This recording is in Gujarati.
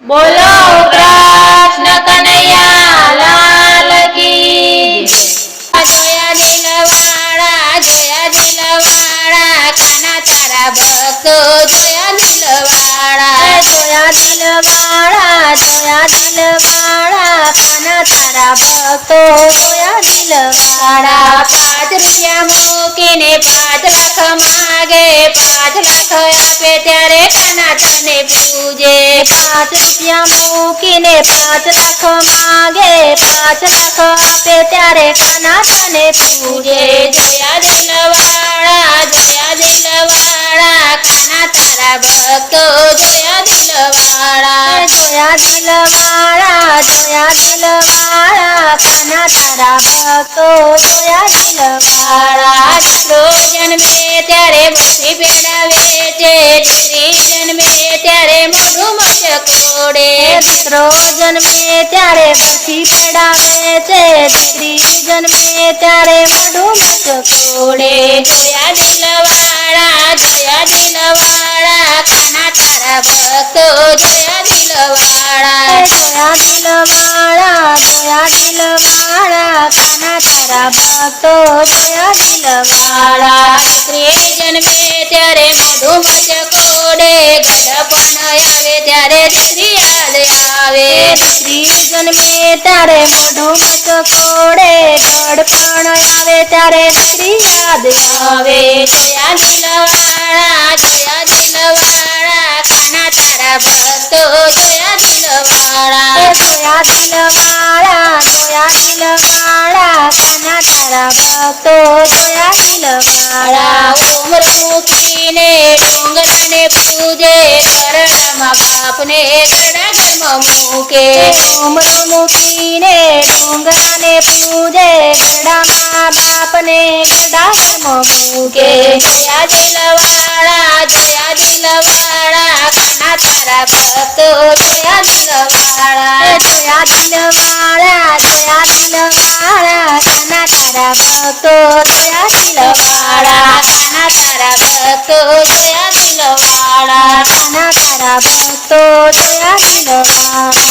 બોલો કૃષ્ણ કનૈયા લાલ કી જય। જોયા દિલવાળા કાના તારા ભક્તો જોયા દિલવાળા કાના તારા ભક્તો જોયા દિલવાળા। 5 રૂપિયા મૂકીને 5 લાખ માગે, 5 લાખ આપે ત્યારે કાના તને પૂજે। 5 રૂપિયા મૂકીને 5 લાખ માગે, 5 લાખ આપે ત્યારે કાના તને પૂજે। જોયા દિલવાળા કાના તારા ભક્તો જોયા દિલવાળા। જોયા દિલવાળા કાના તારા ભક્તો જોયા દિલવાળા। દીકરો જન્મે ત્યારે બધી પેડા વેચે, દીકરી જન્મે ત્યારે મોઢું મચકોડે। દીકરો જન્મે ત્યારે પછી પેડા વેચે, દીકરી જન્મે ત્યારે મોઢું મચકોડે। જોયા દિલવાળા કાના તારા ભક્તો જોયા દિલવાળા। જોયા દિલવાળા કાના તારા ભક્તો જોયા દિલવાળા। દીકરી જન્મે ત્યારે મોઢું મચકોડે, ગઢપણ આવે ત્યારે દીકરી યાદ આવે। દીકરી જન્મે ત્યારે મોઢું મચકોડે, ગળપણ આવે ત્યારે દીકરી યાદ આવે। જોયા દિલવાળા કાના તારા ભક્તો જોયા દિલવાળા। જોયા દિલવાળા કાના તારા ભક્તો જોયા દિલવાળા। ઉમર મૂકીને ડુંગરાને પૂજે, ગરડામાં બાપને ગરડા ઘરમાં મૂકે। ઉમર મૂકીને ડુંગરાને પૂજે, ગરડામાં બાપને ગરડા ઘરમાં મૂકે। જોયા દિલવાળા કાના તારા ભક્તો જોયા દિલવાળા। જોયા દિલવાળા કાના તારા ભક્તો જોયા દિલવાળા। કાના તારા ભક્તો જોયા દિલવાળા। કાના તારા ભક્તો જોયા દિલવાળા।